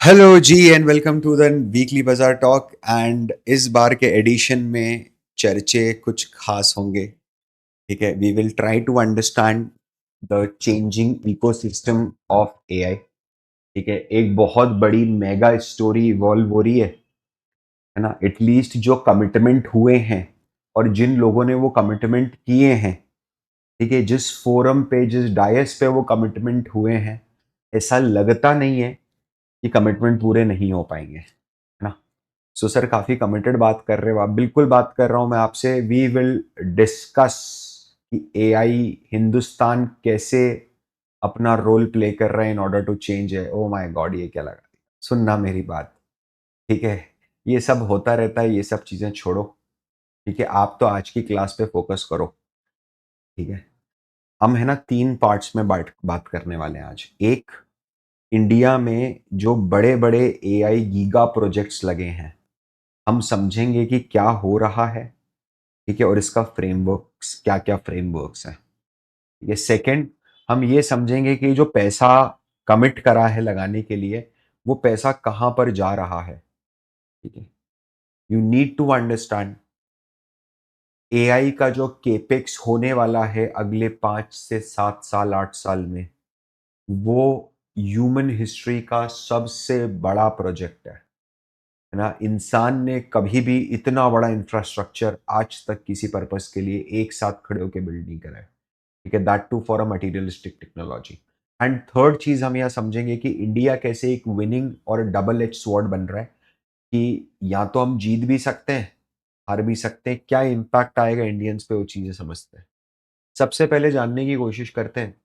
Hello ji and welcome to the weekly bazaar talk and इस बार के एडिशन में चर्चे कुछ खास होंगे। ठीक है, we will try to understand the changing ecosystem of AI. ठीक है, एक बहुत बड़ी मेगा स्टोरी इवॉल्व हो रही है ना। एटलीस्ट जो कमिटमेंट हुए हैं और जिन लोगों ने वो कमिटमेंट किए हैं, ठीक है, जिस फोरम पे जिस डायस पे वो कमिटमेंट हुए हैं, ऐसा लगता नहीं है कि कमिटमेंट पूरे नहीं हो पाएंगे, है ना। सो सर, काफी कमिटेड बात कर रहे हो आप। बिल्कुल बात कर रहा हूं मैं आपसे। वी विल डिस्कस कि एआई हिंदुस्तान कैसे अपना रोल प्ले कर रहा है इन ऑर्डर टू चेंज है। ओ माय गॉड, ये क्या लगा। सुनना मेरी बात, ठीक है। ये सब होता रहता है, ये सब चीजें छोड़ो। ठीक है, आप तो आज की क्लास पे फोकस करो। ठीक है, हम है ना तीन पार्ट्स में बात करने वाले हैं आज। एक, इंडिया में जो बड़े बड़े एआई गीगा प्रोजेक्ट्स लगे हैं, हम समझेंगे कि क्या हो रहा है। ठीक है, और इसका फ्रेमवर्क्स क्या क्या फ्रेमवर्क्स हैं। ये सेकंड, हम ये समझेंगे कि जो पैसा कमिट करा है लगाने के लिए, वो पैसा कहाँ पर जा रहा है। ठीक है, you need to understand AI का जो केपेक्स होने वाला है अगले 5 से 7 साल 8 साल में, वो ह्यूमन हिस्ट्री का सबसे बड़ा प्रोजेक्ट है ना। इंसान ने कभी भी इतना बड़ा इंफ्रास्ट्रक्चर आज तक किसी पर्पस के लिए एक साथ खड़े होकर बिल्ड नहीं करा है। ठीक है, that too for a materialistic technology. And third चीज हम यह समझेंगे कि इंडिया कैसे एक विनिंग और डबल एज स्वॉर्ड बन रहा है, कि या तो हम जीत भी सकते हैं, हार भी सकते हैं। क्या इंपैक्ट आएगा इंडियंस पे, वो चीजें समझते हैं। सबसे पहले जानने की कोशिश करते हैं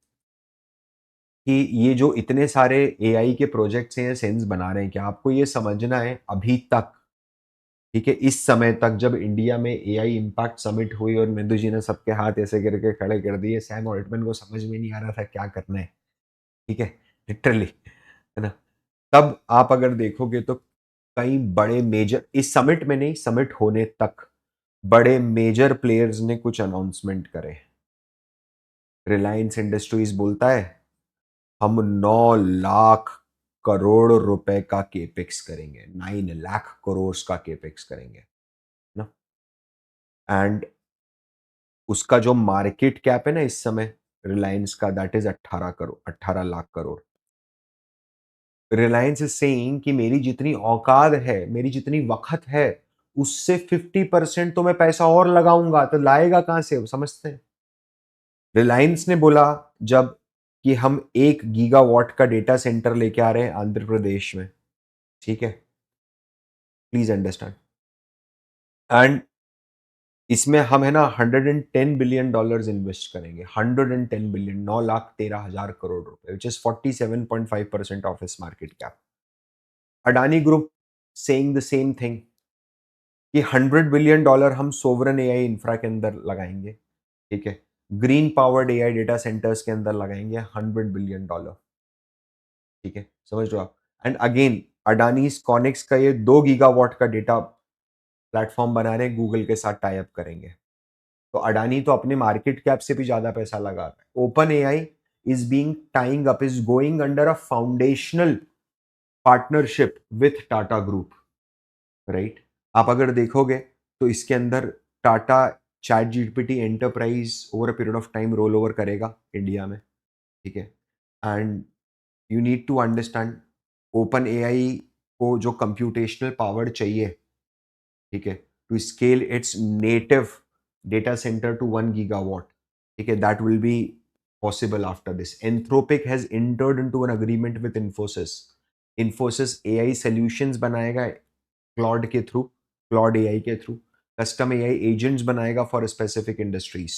कि ये जो इतने सारे एआई के प्रोजेक्ट्स हैं, सेंस बना रहे हैं, क्या आपको ये समझना है अभी तक, ठीक है, इस समय तक जब इंडिया में एआई इम्पैक्ट समिट हुई और मिंदु जी ने सबके हाथ ऐसे करके खड़े कर दिए, सैम ऑल्टमैन को समझ में नहीं आ रहा था क्या करना है। ठीक है, लिटरली, है ना। तब आप अगर देखोगे तो कई बड़े मेजर, इस समिट में नहीं, समिट होने तक बड़े मेजर प्लेयर्स ने कुछ अनाउंसमेंट करे। रिलायंस इंडस्ट्रीज बोलता है हम 9 लाख करोड़ रुपए का केपेक्स करेंगे, 9 लाख करोड़ का केपेक्स करेंगे ना। एंड उसका जो मार्केट कैप है ना इस समय रिलायंस का, that is 18 crore, 18 lakh crore. Reliance is saying कि मेरी जितनी औकात है, मेरी जितनी वक्त है, उससे 50% तो मैं पैसा और लगाऊंगा। तो लाएगा कहां से, समझते हैं। रिलायंस ने बोला जब कि हम 1 गीगावाट का डेटा सेंटर लेके आ रहे हैं आंध्र प्रदेश में। ठीक है, प्लीज अंडरस्टैंड। एंड इसमें हम है ना $110 बिलियन इन्वेस्ट करेंगे। 110 बिलियन, 9,13,000 करोड़ रुपए, विच इज 47.5% ऑफ इस market cap. Adani group saying the same thing कि $100 बिलियन हम सोवरन एआई इंफ्रा के अंदर लगाएंगे। ठीक है, green powered AI data centres के अंदर लगाएंगे $100 बिलियन। ठीक है, समझ रहे हो आप। एंड अगेन अडानी कॉनिक्स का ये 2 गीगावाट का डेटा प्लेटफॉर्म बना रहे हैं, गूगल के साथ टाई अप करेंगे। तो अडानी तो अपने मार्केट कैप से भी ज्यादा पैसा लगा रहा है। Open AI is being tying up, is going under a foundational partnership with Tata group, right. आप अगर देखोगे तो इसके अंदर Tata chat GPT enterprise over a period of time roll over करेगा इंडिया में। ठीक है, and you need to understand open AI को जो कंप्यूटेशनल पावर चाहिए, ठीक है, to scale its native data centre to 1 gigawatt. ठीक है, that will be possible after this. Anthropic has entered into an agreement with Infosys. Infosys AI solutions बनाएगा Claude के through, Claude AI के थ्रू कस्टम एआई एजेंट्स बनाएगा for specific industries.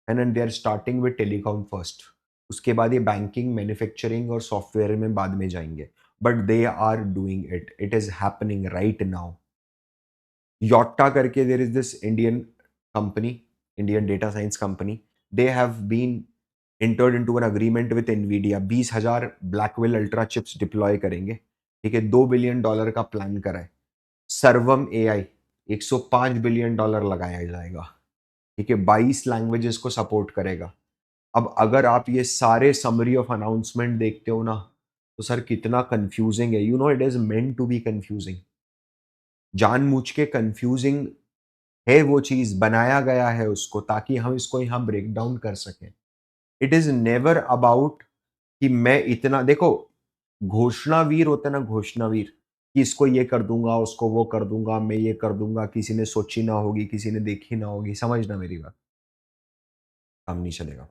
And they are starting with telecom first. उसके बाद ये banking, manufacturing और software में बाद में जाएंगे। But they are doing it, it is happening right now. Yotta करके there is this Indian company, Indian data science company. They have been entered into an agreement with Nvidia। 20,000 Blackwell ultra chips deploy करेंगे। ठीक है, $2 billion का plan करा है। सर्वम AI $105 billion लगाया जाएगा। ठीक है, 22 लैंग्वेजेस को सपोर्ट करेगा। अब अगर आप ये सारे समरी ऑफ अनाउंसमेंट देखते हो ना, तो सर कितना कंफ्यूजिंग है, you know it is meant to be confusing, जानबूझ के कंफ्यूजिंग है, वो चीज बनाया गया है उसको ताकि हम इसको यहाँ ब्रेक डाउन कर सकें। इट इज नेवर अबाउट कि मैं इतना देखो, घोषणावीर होता है ना, घोषणावीर, कि इसको ये कर दूंगा, उसको वो कर दूंगा, मैं ये कर दूंगा, किसी ने सोची ना होगी, किसी ने देखी ना होगी, समझना मेरी बात, काम नहीं चलेगा।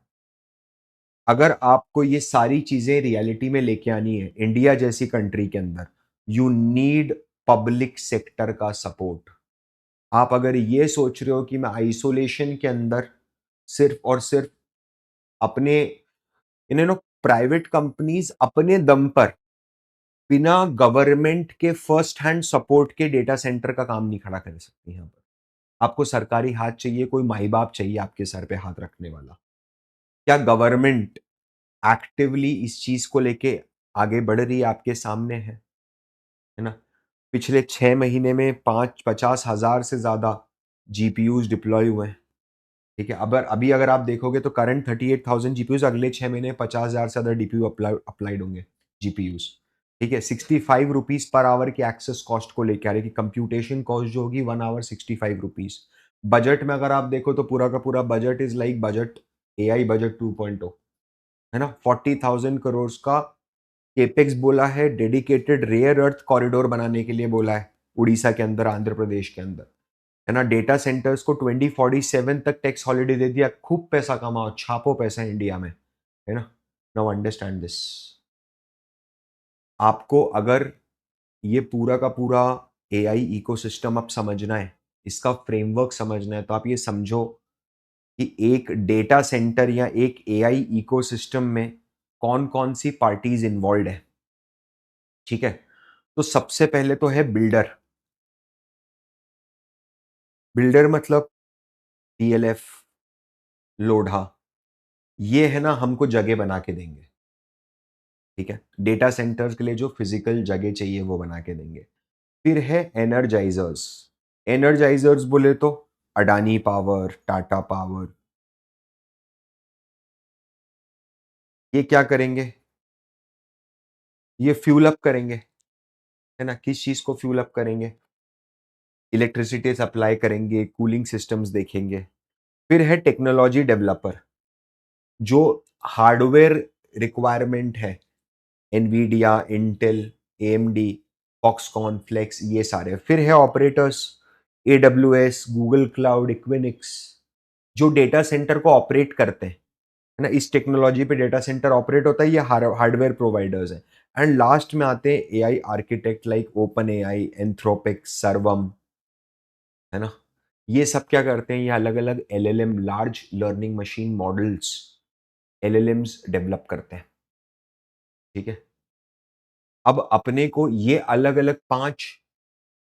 अगर आपको ये सारी चीजें रियलिटी में लेके आनी है इंडिया जैसी कंट्री के अंदर, यू नीड पब्लिक सेक्टर का सपोर्ट। आप अगर ये सोच रहे हो कि मैं आइसोलेशन के अंदर सिर्फ और सिर्फ अपने इन्हें नो प्राइवेट कंपनीज अपने दम पर बिना गवर्नमेंट के फर्स्ट हैंड सपोर्ट के डेटा सेंटर का काम नहीं खड़ा कर सकती यहाँ पर। आपको सरकारी हाथ चाहिए, कोई माई बाप चाहिए आपके सर पे हाथ रखने वाला। क्या गवर्नमेंट एक्टिवली इस चीज को लेके आगे बढ़ रही है? आपके सामने है ना? पिछले 6 महीने में 50,000 से ज्यादा जीपीयूज डिप्लॉय हुए हैं। ठीक है, अब अभी अगर आप देखोगे तो करंट 38,000 जीपीयूज, अगले 6 महीने 50,000 से ज्यादा डीपीयू अप्लाइड होंगे, जीपीयूज। ठीक है, 65 रुपीज पर आवर की एक्सेस कॉस्ट को लेकर आ रही है कि कंप्यूटेशन कॉस्ट जो होगी 1 आवर 65 रुपीज। बजट में अगर आप देखो तो पूरा का पूरा budget is like budget AI budget 2.0, है ना? 40,000 करोड़ का केपेक्स बोला है, डेडिकेटेड रेयर अर्थ कॉरिडोर बनाने के लिए बोला है, उड़ीसा के अंदर, आंध्र प्रदेश के अंदर, है ना? डेटा सेंटर्स को 2047 तक टैक्स हॉलिडे दे दिया, खूब पैसा कमाओ, छापो पैसा इंडिया में, है ना? Now understand this. आपको अगर ये पूरा का पूरा एआई इकोसिस्टम अब समझना है, इसका फ्रेमवर्क समझना है, तो आप ये समझो कि एक डेटा सेंटर या एक एआई इकोसिस्टम में कौन कौन सी पार्टीज इन्वॉल्व है। ठीक है, तो सबसे पहले तो है बिल्डर। बिल्डर मतलब डीएलएफ, लोढ़ा, ये है ना, हमको जगह बना के देंगे। ठीक है, डेटा सेंटर्स के लिए जो फिजिकल जगह चाहिए वो बना के देंगे। फिर है एनर्जाइजर्स। एनर्जाइजर्स बोले तो अडानी पावर, टाटा पावर, ये क्या करेंगे? ये फ्यूल अप करेंगे, है ना? किस चीज को फ्यूल अप करेंगे? इलेक्ट्रिसिटी सप्लाई करेंगे, कूलिंग सिस्टम्स देखेंगे। फिर है टेक्नोलॉजी डेवलपर, जो हार्डवेयर रिक्वायरमेंट है, Nvidia, Intel, AMD, Foxconn, Flex, ये सारे। फिर है operators, AWS, Google cloud, Equinix, जो डेटा सेंटर को ऑपरेट करते हैं, है ना? इस टेक्नोलॉजी पे डेटा सेंटर ऑपरेट होता है, ये हार्डवेयर प्रोवाइडर्स हैं। एंड लास्ट में आते हैं AI architect like open AI, Anthropic, सर्वम, है ना? ये सब क्या करते हैं? ये अलग अलग LLM, large learning machine models, LLMs develop करते हैं। ठीक है, अब अपने को ये अलग अलग 5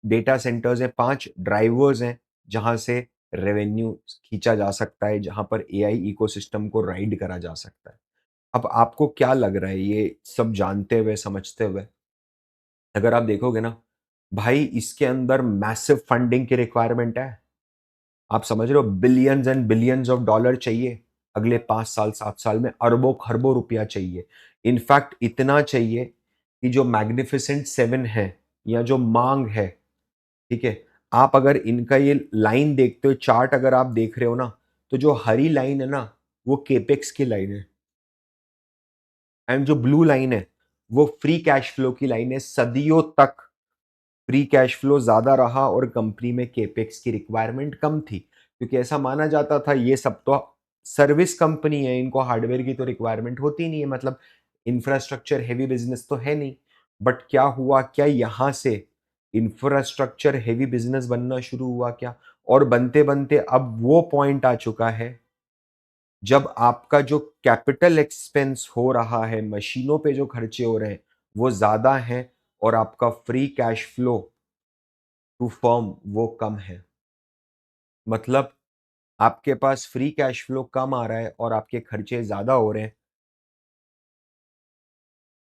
डेटा सेंटर्स हैं, 5 ड्राइवर्स हैं, जहां से रेवेन्यू खींचा जा सकता है, जहां पर एआई इकोसिस्टम को राइड करा जा सकता है। अब आपको क्या लग रहा है ये सब जानते हुए, समझते हुए? अगर आप देखोगे ना भाई, इसके अंदर मैसिव फंडिंग की रिक्वायरमेंट है। आप समझ रहे हो, billions and billions of dollar चाहिए अगले 5 साल 7 साल में, अरबों खरबों रुपया चाहिए। इनफैक्ट इतना चाहिए कि जो मैग्निफिसेंट सेवन है या जो मांग है, ठीक है, आप अगर इनका ये लाइन देखते हो, चार्ट अगर आप देख रहे हो ना, तो जो हरी लाइन है ना, वो केपेक्स की लाइन है, एंड जो ब्लू लाइन है वो फ्री कैश फ्लो की लाइन है। सदियों तक फ्री कैश फ्लो ज्यादा रहा और कंपनी में केपेक्स की रिक्वायरमेंट कम थी, क्योंकि ऐसा माना जाता था ये सब तो सर्विस कंपनी है, इनको हार्डवेयर की तो रिक्वायरमेंट होती नहीं है, मतलब इंफ्रास्ट्रक्चर हेवी बिजनेस तो है नहीं। बट क्या हुआ, क्या यहां से इंफ्रास्ट्रक्चर हेवी बिजनेस बनना शुरू हुआ क्या? और बनते बनते अब वो पॉइंट आ चुका है जब आपका जो कैपिटल एक्सपेंस हो रहा है, मशीनों पे जो खर्चे हो रहे हैं वो ज्यादा हैं, और आपका free cash flow to firm वो कम है। मतलब आपके पास फ्री कैश फ्लो कम आ रहा है और आपके खर्चे ज्यादा हो रहे हैं।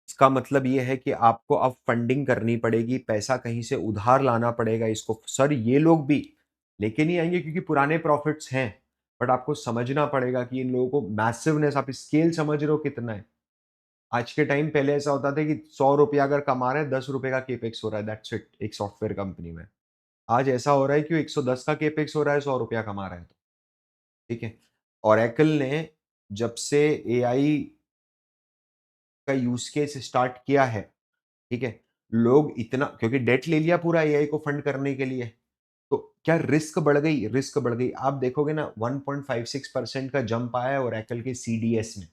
इसका मतलब ये है कि आपको अब फंडिंग करनी पड़ेगी, पैसा कहीं से उधार लाना पड़ेगा इसको। सर ये लोग भी लेके नहीं आएंगे क्योंकि पुराने प्रॉफिट्स हैं, बट आपको समझना पड़ेगा कि इन लोगों को मैसिवनेस, आप स्केल समझ रहे हो कितना है? आज के टाइम पहले ऐसा होता था कि 100 रुपया अगर कमा रहे हैं, 10 रुपए का केपेक्स हो रहा है, दैट्स इट, एक सॉफ्टवेयर कंपनी में। आज ऐसा हो रहा है कि वो 110 का केपेक्स हो रहा है, 100 रुपया कमा रहा है तो, ठीक है? ओरेकल ने जब से एआई का यूज़ केस स्टार्ट किया है, ठीक है? लोग इतना क्योंकि डेट ले लिया पूरा एआई को फंड करने के लिए, तो क्या रिस्क बढ़ गई? रिस्क बढ़ गई। आप देखोगे ना 1.56% का जंप आया है ओरेकल के सीडीएस में,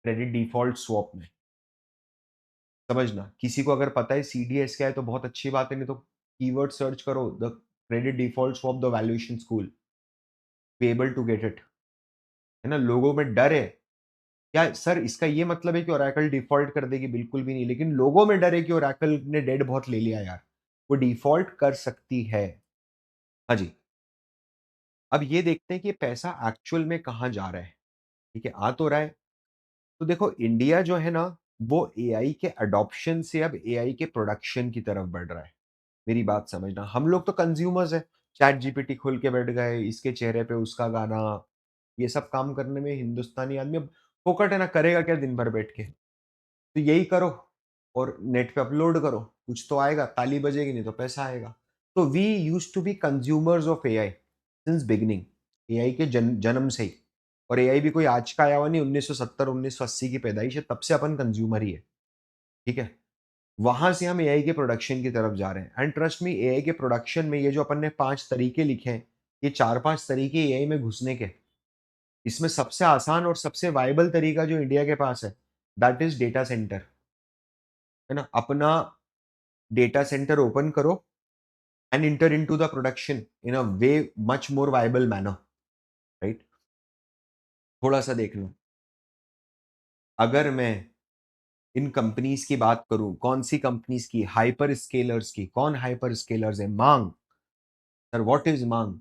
क्रेडिट डिफ़ॉल्ट स्वैप में। समझना, किसी को अगर पता है सीडीएस क्या है तो बहुत अच्छी बात है, नहीं तो कीवर्ड सर्च करो the credit default swap the valuation school, be able to get it. है ना? लोगों में डर है। क्या सर इसका ये मतलब है कि ओरेकल डिफ़ॉल्ट कर देगी? बिल्कुल भी नहीं, लेकिन लोगों में डर है कि ओरेकल ने डेट बहुत ले लिया यार, वो डिफ़ॉल्ट कर सकती है। हाँ जी। अब ये देखते हैं कि ये पैसा एक्चुअल में कहाँ जा रहा है, ठीक है? आ तो रहा है। तो देखो इंडिया जो है ना, वो एआई के एडॉप्शन से अब एआई के प्रोडक्शन की तरफ बढ़ रहा है। मेरी बात समझना, हम लोग तो कंज्यूमर्स हैं, चैट जीपीटी खोल के बैठ गए, इसके चेहरे पे उसका गाना, ये सब काम करने में हिंदुस्तानी आदमी अब फोकट है ना, करेगा क्या दिन भर बैठ के? तो यही करो और नेट पे अपलोड करो, कुछ तो आएगा, ताली बजेगी नहीं तो पैसा आएगा। तो we used to be consumers of AI since beginning, AI के जन्म से ही। और एआई भी कोई आज का आया हुआ नहीं, 1970 1980 की पैदाइश है, तब से अपन कंज्यूमर ही है, ठीक है? वहां से हम एआई के प्रोडक्शन की तरफ जा रहे हैं, एंड ट्रस्ट मी एआई के प्रोडक्शन में ये जो अपन ने 5 तरीके लिखे हैं, ये 4-5 तरीके एआई में घुसने के। इसमें सबसे आसान और सबसे वायबल तरीका जो इंडिया के पास है, दैट इज डेटा सेंटर। है ना? अपना डेटा सेंटर ओपन करो and enter into the production in a way much more viable manner, right? थोड़ा सा देख लो, अगर मैं इन कंपनीज की बात करूं, कौन सी कंपनीज की? हाइपर स्केलर्स की। कौन हाइपर स्केलर्स है? मांग। सर व्हाट इज मांग?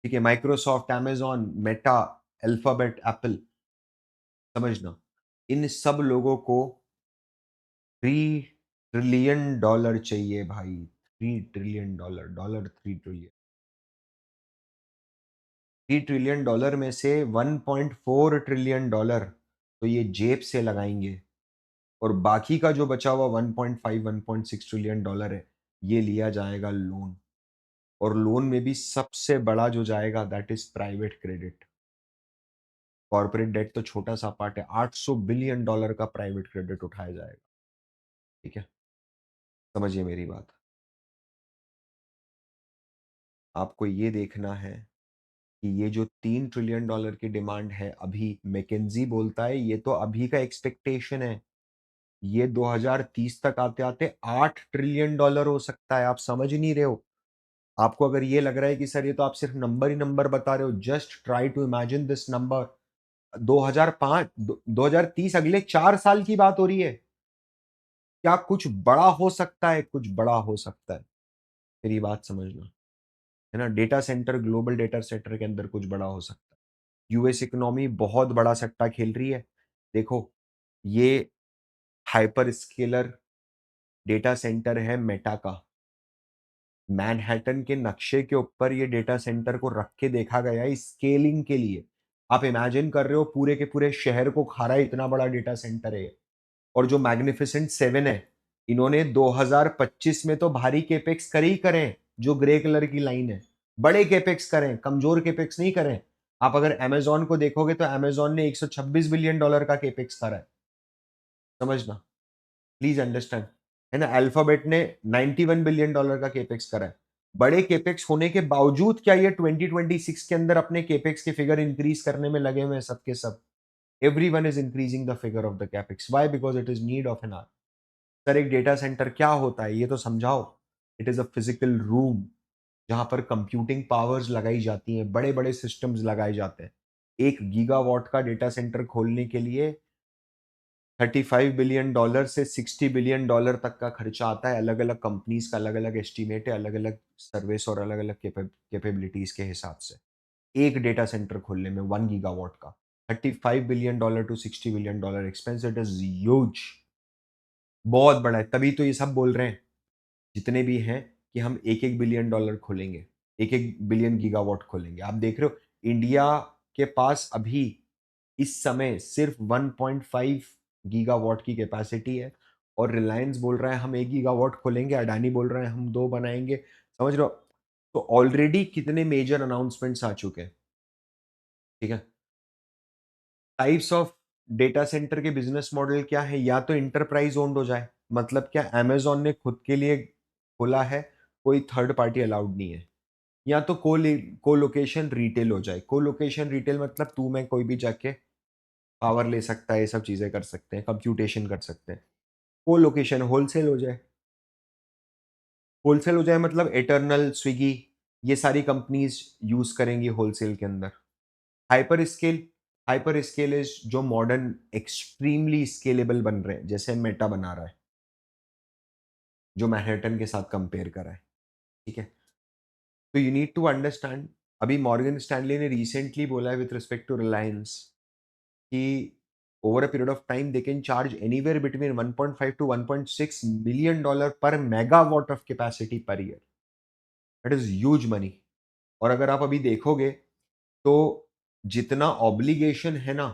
ठीक है, Microsoft, Amazon, Meta, alphabet, Apple. समझना, इन सब लोगों को 3 ट्रिलियन डॉलर चाहिए भाई, 3 trillion dollar, dollar 3 trillion. 3 trillion dollar में से 1.4 ट्रिलियन डॉलर तो ये जेब से लगाएँगे, और बाकी का जो बचा हुआ 1.5 1.6 ट्रिलियन डॉलर है, ये लिया जाएगा लोन। और लोन में भी सबसे बड़ा जो जाएगा that is private credit. Corporate debt तो छोटा-सा पार्ट है, 800 बिलियन डॉलर का प्राइवेट क्रेडिट उठाया जाएगा, ठीक है? समझिए मेरी बात। आपको ये देखना है कि ये जो 3 ट्रिलियन डॉलर की डिमांड है अभी, मैकेंजी बोलता है ये तो अभी का एक्सपेक्टेशन है। ये 2030 तक आते-आते 8 ट्रिलियन डॉलर हो सकता है, आप समझ नहीं रहे हो। आपको अगर ये लग रहा है कि सर ये तो आप सिर्फ नंबर ही नंबर बता रहे हो, just try to imagine this number. 2005 दो 2030 अगले 4 साल की बात हो रही है। क्या कुछ बड़ा हो सकता है? कुछ बड़ा हो सकता है। मेरी बात समझना, है ना? Data centre, global data centre के अंदर कुछ बड़ा हो सकता है। यूएस इकोनॉमी बहुत बड़ा सट्टा खेल रही है। देखो, ये हाइपर स्केलर डेटा सेंटर है मेटा का। मैनहट्टन के नक्शे के ऊपर ये डेटा सेंटर को रख के देखा गया है स्केलिंग के लिए। आप इमेजिन कर रहे हो पूरे के पूरे शहर को खा रहा है, इतना बड़ा डेटा सेंटर है ये। और जो मैग्निफिसेंट 7 है, इन्होंने 2025 में तो भारी कैपेक्स करे ही करें, जो ग्रे कलर की लाइन है। बड़े कैपेक्स करें, कमजोर कैपेक्स नहीं करें। आप अगर अमेज़न को देखोगे तो अमेज़न ने 126 बिलियन डॉलर का कैपेक्स करा है। समझना, प्लीज़ अंडरस्टैंड। है ना? अल्फाबेट ने 91 बिलियन डॉलर का कैपेक्स करा है। बड़े कैपेक्स होने के बावजूद क्या ये 2026 के अंदर अपने कैपेक्स के फिगर इंक्रीज़ करने में लगे हुए हैं सब के सब। Everyone is increasing the figure of the capex. Why? Because it is need of an hour. Sir एक डेटा सेंटर क्या होता है ये तो समझाओ। It is a physical room जहां पर कंप्यूटिंग पावर्स लगाई जाती हैं, बड़े बड़े सिस्टम्स लगाए जाते हैं। 1 गीगावाट का डेटा सेंटर खोलने के लिए 35 बिलियन डॉलर से 60 बिलियन डॉलर तक का खर्चा आता है। अलग अलग कंपनीज का अलग अलग एस्टिमेट है, अलग अलग सर्विस और अलग अलग कैपेबिलिटीज के हिसाब से। एक डेटा सेंटर खोलने में 1 गीगावाट का 35 billion dollar to 60 billion dollar expense, it is huge. बहुत बड़ा है, तभी तो ये सब बोल रहे हैं जितने भी हैं कि हम 1-1 बिलियन डॉलर खोलेंगे, 1-1 बिलियन गीगावाट खोलेंगे। आप देख रहे हो इंडिया के पास अभी इस समय सिर्फ 1.5 गीगावाट की कैपेसिटी है और रिलायंस बोल रहा है हम 1 गीगावाट खोलेंगे, अडानी बोल रहा है हम 2 बनाएँगे, समझ रहे हो? तो ऑलरेडी कितने मेजर अनाउंसमेंट्स आ चुके हैं, ठीक है? टाइप्स ऑफ डेटा सेंटर के बिज़नेस मॉडल क्या है? या तो एंटरप्राइज़ ओन्ड हो जाए, मतलब क्या अमेज़न ने खुद के लिए खोला है, कोई थर्ड पार्टी अलाउड नहीं है। या तो कोलोकेशन रिटेल हो जाए। कोलोकेशन रिटेल मतलब तू मैं कोई भी जाके पावर ले सकता है, ये सब चीज़ें कर सकते हैं, कंप्यूटेशन कर सकते हैं। कोलोकेशन होलसेल हो जाए। होलसेल हो जाए मतलब इटर्नल, स्विगी ये सारी कंपनीज़ यूज़ करेंगी होलसेल के अंदर। Hyper scale hyper scale is जो मॉडर्न एक्सट्रीमली स्केलेबल बन रहे हैं, जैसे मेटा बना रहा है, जो मैनहट्टन के साथ कंपेयर करा है, ठीक है? तो यू नीड टू अंडरस्टैंड अभी मॉर्गन स्टैनली ने रिसेंटली बोला है विथ रिस्पेक्ट टू रिलायंस कि over a period of time they can charge anywhere between 1.5 to 1.6 million dollar per megawatt of capacity per year. That is huge money. और अगर आप अभी देखोगे तो जितना ऑब्लिगेशन है ना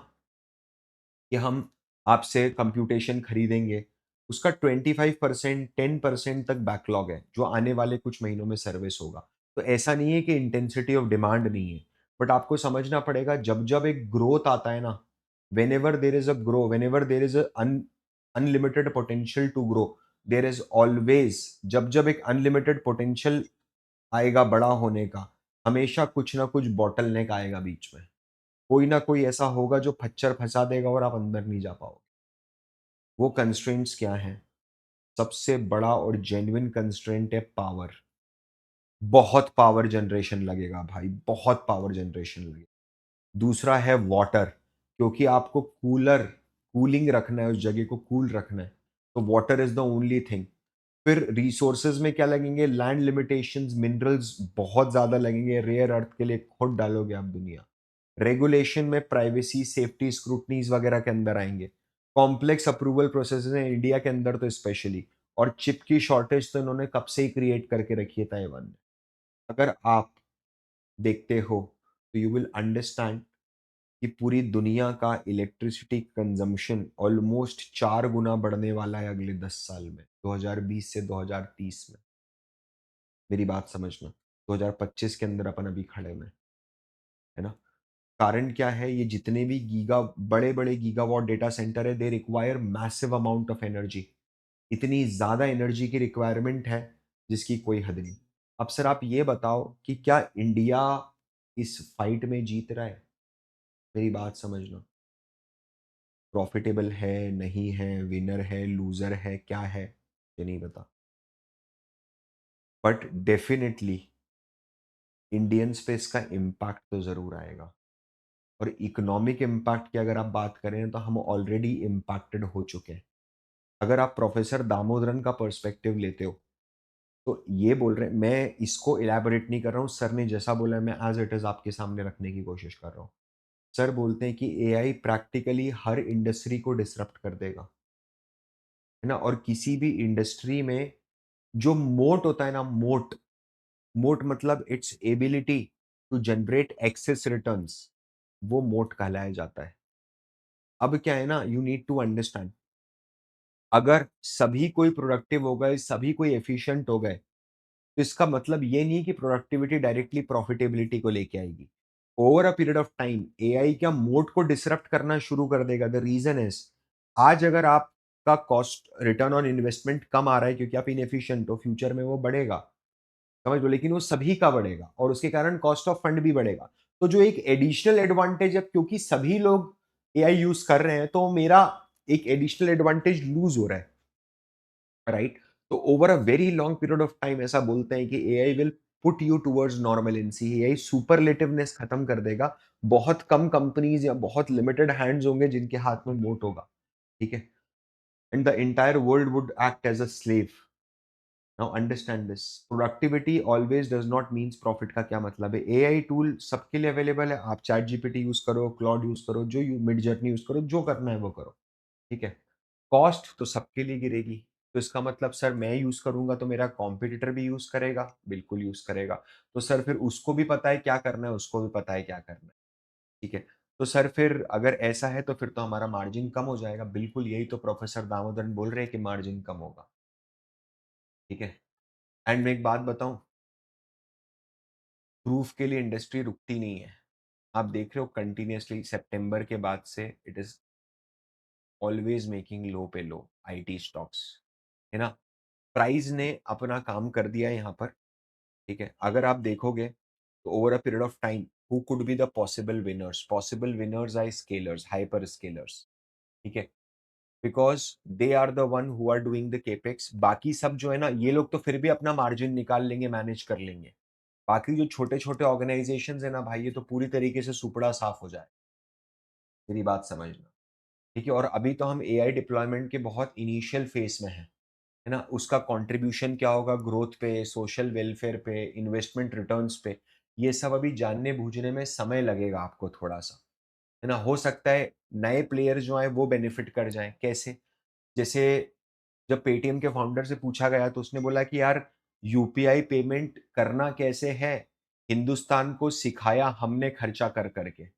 कि हम आपसे कंप्यूटेशन खरीदेंगे, उसका 25% 10% तक बैकलॉग है, जो आने वाले कुछ महीनों में सर्विस होगा। तो ऐसा नहीं है कि इंटेंसिटी ऑफ डिमांड नहीं है, बट आपको समझना पड़ेगा जब-जब एक ग्रोथ आता है ना, whenever there is a grow, whenever there is a unlimited potential to grow, there is always जब-जब एक अनलिमिटेड पोटेंशियल आएगा बड़ा होने का, हमेशा कुछ ना कुछ बॉटलनेक आएगा बीच में। कोई ना कोई ऐसा होगा जो खच्चर फँसा देगा और आप अंदर नहीं जा पाओगे। वो कंस्ट्रेंट्स क्या हैं? सबसे बड़ा और जेन्युइन कंस्ट्रेंट है पावर। बहुत पावर जनरेशन लगेगा भाई, बहुत पावर जनरेशन लगेगा। दूसरा है वाटर, क्योंकि आपको कूलिंग रखना है, उस जगह को कूल रखना है, तो water is the only thing. फिर रिसोर्सेज़ में क्या लगेंगे? लैंड लिमिटेशंस, मिनरल्स बहुत ज़्यादा लगेंगे, रेयर अर्थ के लिए खोद डालोगे आप दुनिया। रेगुलेशन में प्राइवेसी, सेफ्टी स्क्रूटनीज़ वगैरह के अंदर आएँगे। कॉम्प्लेक्स अप्रूवल प्रोसेसेस हैं इंडिया के अंदर तो स्पेशली, और चिप की शॉर्टेज तो इन्होंने कब से ही क्रिएट करके रखी है ताइवान ने। अगर आप देखते हो, तो यू विल अंडरस्टैंड कि पूरी दुनिया का इलेक्ट्रिसिटी कंज़म्पशन ऑलमोस्ट 4 गुना बढ़ने वाला है अगले 10 साल में, 2020 से 2030 में। मेरी बात समझना, 2025 के अंदर अपन अभी खड़े में, है ना? कारण क्या है? ये जितने भी बड़े-बड़े गीगावाट डेटा सेंटर है, they require massive amount of energy. इतनी ज़्यादा एनर्जी की रिक्वायरमेंट है, जिसकी कोई हद नहीं। अब सर आप ये बताओ कि क्या इंडिया इस फाइट में जीत रहा है? मेरी बात समझना। प्रॉफिटेबल है, नहीं है, विनर है, लूज़र है, क्या है? ये नहीं पता। बट डेफ़िनिटली इंडियंस पे इसका इम्पैक्ट तो ज़रूर आएगा। और इकोनॉमिक इम्पैक्ट की अगर आप बात करें, तो हम ऑलरेडी इम्पैक्टेड हो चुके हैं। अगर आप प्रोफ़ेसर दामोदरन का पर्सपेक्टिव लेते हो, तो ये बोल रहे हैं, मैं इसको इलैबोरेट नहीं कर रहा हूँ, सर ने जैसा बोला है मैं एज़ इट इज़ आपके सामने रखने की कोशिश कर रहा हूँ। सर बोलते हैं कि एआई प्रैक्टिकली हर इंडस्ट्री को डिसरप्ट कर देगा, है ना? और किसी भी इंडस्ट्री में जो मोट होता है ना, मोट मतलब its ability to generate excess returns, वो मोट कहलाया जाता है। अब क्या है ना, यू नीड टू अंडरस्टैंड, अगर सभी कोई प्रोडक्टिव हो गए, सभी कोई एफिशिएंट हो गए, तो इसका मतलब ये नहीं कि प्रोडक्टिविटी डायरेक्टली प्रॉफिटेबिलिटी को लेके आएगी। Over a period of time AI क्या मोड को डिसरप्ट करना शुरू कर देगा? द रीज़न इज़, आज अगर आपका कॉस्ट रिटर्न ऑन इन्वेस्टमेंट कम आ रहा है क्योंकि आप इनएफिशिएंट हो, फ्यूचर में वो बढ़ेगा। समझ लो, लेकिन वो सभी का बढ़ेगा और उसके कारण कॉस्ट ऑफ फंड भी बढ़ेगा। तो जो एक एडिशनल एडवांटेज है, क्योंकि सभी लोग एआई यूज़ कर रहे हैं, तो मेरा एक एडिशनल एडवांटेज लूज़ हो रहा है। राइट? तो over a very long period of time ऐसा बोलते हैं कि AI will put you towards normalcy, AI superlativeness खत्म कर देगा। बहुत कम कंपनीज या बहुत लिमिटेड हैंड्स होंगे जिनके हाथ में मोट होगा, ठीक है? And the entire world would act as a slave. Now understand this, productivity always does not means profit. का क्या मतलब है? एआई टूल सबके लिए अवेलेबल है, आप चैट जीपीटी यूज करो, क्लॉड यूज करो, जो मिड जर्नी यूज करो, जो करना है वो करो, ठीक है? कॉस्ट तो सबके लिए गिरेगी। तो इसका मतलब सर मैं यूज़ करूँगा तो मेरा कॉम्पिटिटर भी यूज़ करेगा? बिल्कुल यूज़ करेगा। तो सर फिर उसको भी पता है क्या करना है, उसको भी पता है क्या करना है, ठीक है? तो सर फिर अगर ऐसा है तो फिर तो हमारा मार्जिन कम हो जाएगा। बिल्कुल यही तो प्रोफेसर दामोदरन बोल रहे हैं कि मार्जिन कम होगा, ठीक है? एंड मैं एक बात बताऊँ, प्रूफ के लिए इंडस्ट्री रुकती नहीं है। आप देख रहे हो कंटिन्यूअसली सितंबर के बाद से इट इज़ ऑलवेज़ मेकिंग लो पे लो आईटी स्टॉक्स, है ना? प्राइस ने अपना काम कर दिया है यहाँ पर, ठीक है? अगर आप देखोगे तो over a period of time who could be the possible winners? Possible winners are scalers, hyper scalers, ठीक है? Because they are the one who are doing the capex. बाकी सब जो है ना, ये लोग तो फिर भी अपना मार्जिन निकाल लेंगे, मैनेज कर लेंगे। बाकी जो छोटे-छोटे ऑर्गनाइज़ेशंस है ना भाई, ये तो पूरी तरीके से सुपड़ा साफ हो जाए, मेरी बात समझना, ठीक है? और अभी तो हम एआई डिप्लॉयमेंट के बहुत इनिशियल फेज़ में हैं, है ना? उसका कंट्रीब्यूशन क्या होगा ग्रोथ पे, सोशल वेलफेयर पे, इन्वेस्टमेंट रिटर्न्स पे, ये सब अभी जानने-बूझने में समय लगेगा आपको थोड़ा-सा, है ना? हो सकता है नए प्लेयर जो आएँ वो बेनिफिट कर जाएँ, कैसे? जैसे जब पेटीएम के फाउंडर से पूछा गया तो उसने बोला कि यार यूपीआई पेमेंट करना कैसे है, हिंदुस्तान को सिखाया हमने खर्चा कर करके, है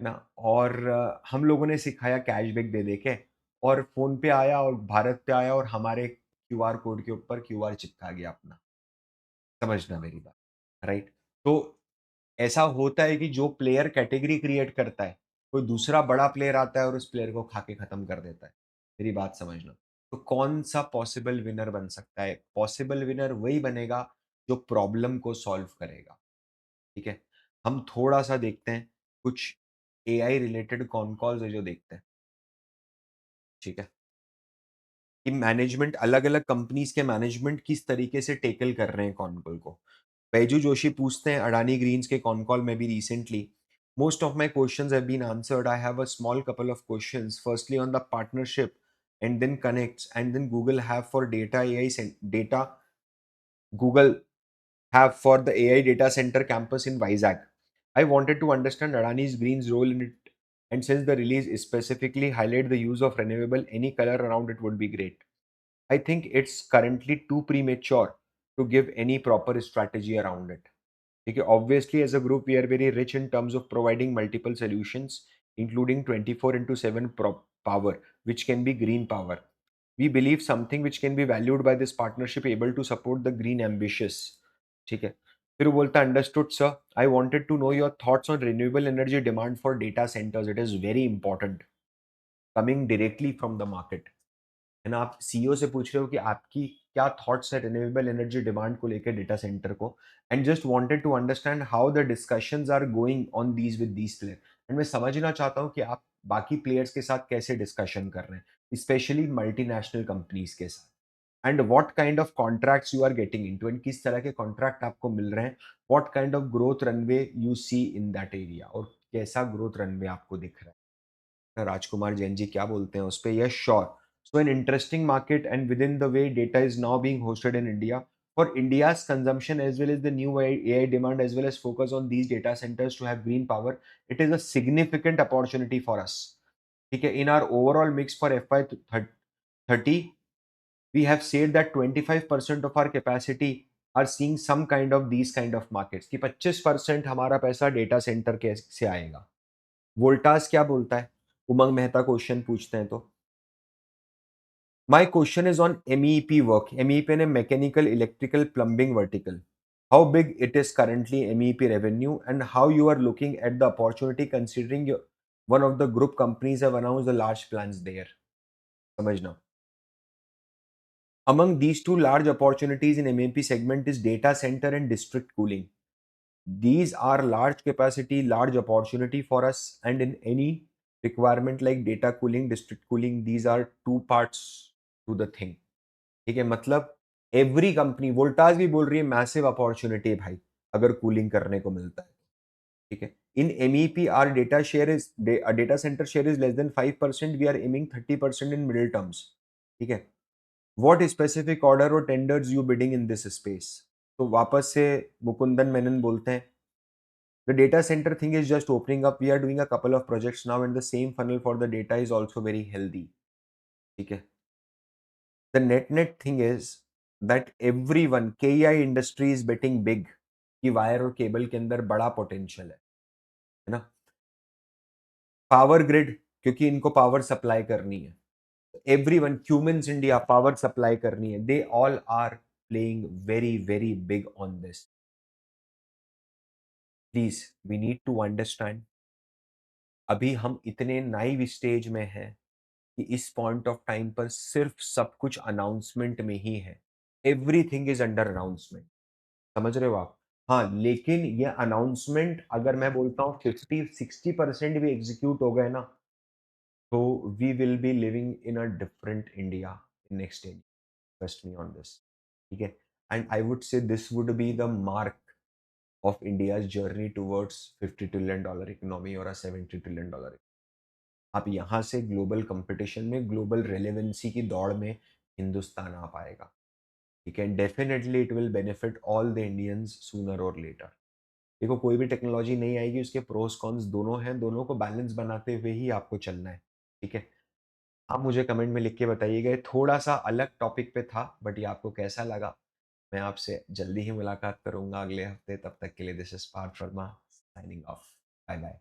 ना? और हम लोगों ने सिखाया कैशबैक दे दे के, और फ़ोन पे आया और भारत पे आया और हमारे क्यूआर कोड के ऊपर क्यूआर चिपका गया अपना। समझना मेरी बात, राइट? तो ऐसा होता है कि जो प्लेयर कैटेगरी क्रिएट करता है, कोई दूसरा बड़ा प्लेयर आता है और उस प्लेयर को खा के खत्म कर देता है। मेरी बात समझना। तो कौन-सा पॉसिबल विनर बन सकता है? पॉसिबल विनर वही बनेगा जो प्रॉब्लम को सॉल्व करेगा, ठीक है? हम थोड़ा-सा देखते हैं, कुछ एआई रिलेटेड कॉन कॉल्स है जो देखते हैं, ठीक है? कि मैनेजमेंट अलग-अलग कंपनीज़ के मैनेजमेंट किस तरीके से टैकल कर रहे हैं कॉन कॉल को। बैजू जोशी पूछते हैं अडानी ग्रीन्स के कॉन कॉल में भी recently, most of my questions have been answered, I have a small couple of questions, firstly on the partnership and then connects and then Google have for data AI data Google have for the AI data center campus in Vizag. I wanted to understand Adani's Green's role in it, and since the release specifically highlight the use of renewable, any color around it would be great. I think it's currently too premature to give any proper strategy around it. Okay, obviously, as a group, we are very rich in terms of providing multiple solutions, including 24 into 7 power, which can be green power. We believe something which can be valued by this partnership able to support the green ambitious. ठीक है, फिर वो बोलता understood sir, I wanted to know your thoughts on renewable energy demand for data centres, it is very important coming directly from the market, है ना? आप CEO से पूछ रहे हो कि आपकी क्या थॉट्स है रिन्यूएबल एनर्जी डिमांड को लेकर डेटा सेंटर को, and just wanted to understand how the discussions are going on these with these player. And मैं समझना चाहता हूँ कि आप बाकी प्लेयर्स के साथ कैसे डिस्कशन कर रहे हैं, स्पेशली मल्टीनेशनल कंपनीज के साथ, and what kind of contracts you are getting into, and किस तरह के कॉन्ट्रैक्ट आपको मिल रहे हैं, what kind of growth runway you see in that area, और कैसा ग्रोथ रनवे आपको दिख रहा है। राजकुमार जैन जी क्या बोलते हैं उस पे? Yes sure, so an interesting market and with in the way data is now being hosted in India for India's consumption as well as the new AI demand as well as focus on these data centers to have green power, it is a significant opportunity for us. ठीक है, in our overall mix for FY30, we have said that 25% of our capacity are seeing some kind of these kind of markets, कि 25% हमारा पैसा data centre के से आएगा। वोल्टास क्या बोलता है? उमंग मेहता क्वेश्चन पूछते हैं तो, my question is on MEP work. MEP ने mechanical, electrical, plumbing vertical. How big it is currently MEP revenue and how you are looking at the opportunity considering one of the group companies have announced the large plans there. समझना. Among these two large opportunities in MEP segment is data center and district cooling. These are large capacity, large opportunity for us, and in any requirement like data cooling, district cooling, these are two parts to the thing. ठीक है, मतलब every company, Voltas भी बोल रही है massive opportunity है भाई, अगर कूलिंग करने को मिलता है, ठीक है। In MEP are data share is data centre share is less than 5%, we are aiming 30% in middle terms, ठीक है। What specific order or tenders you bidding in this space? तो वापस से मुकुंदन मेनन बोलते हैं, the data center thing is just opening up, we are doing a couple of projects now and the same funnel for the data is also very healthy, ठीक है। the net thing is that everyone KEI industry is betting big कि wire और cable के अंदर बड़ा potential है ना? Power grid, क्योंकि इनको पावर सप्लाई करनी है। Everyone, humans India power supply करनी है, they all are playing very very big on this. Please we need to understand, अभी हम इतने नाइव स्टेज में हैं कि इस पॉइंट ऑफ टाइम पर सिर्फ सब कुछ अनाउंसमेंट में ही है। एवरीथिंग इज अंडर अनाउंसमेंट, समझ रहे हो आप? हाँ, लेकिन ये अनाउंसमेंट अगर मैं बोलता हूँ 50-60% भी एग्जीक्यूट हो गए ना, तो we will be living in a different India in next 10। Trust me on this, ठीक है? And I would say this would be the mark of India's journey towards $50 trillion economy और a $70 trillion। आप यहाँ से global competition में, global relevancy की दौड़ में हिंदुस्तान आ पाएगा, ठीक है? Definitely it will benefit all the Indians sooner और लेटर। देखो, कोई भी टेक्नोलॉजी नहीं आएगी, उसके प्रोस कॉन्स दोनों हैं, दोनों को बैलेंस बनाते हुए ही आपको चलना है, ठीक है? आप मुझे कमेंट में लिख के बताइएगा, थोड़ा सा अलग टॉपिक पे था, बट ये आपको कैसा लगा? मैं आपसे जल्दी ही मुलाकात करूंगा अगले हफ्ते, तब तक के लिए this is Parth Verma signing off. Bye bye.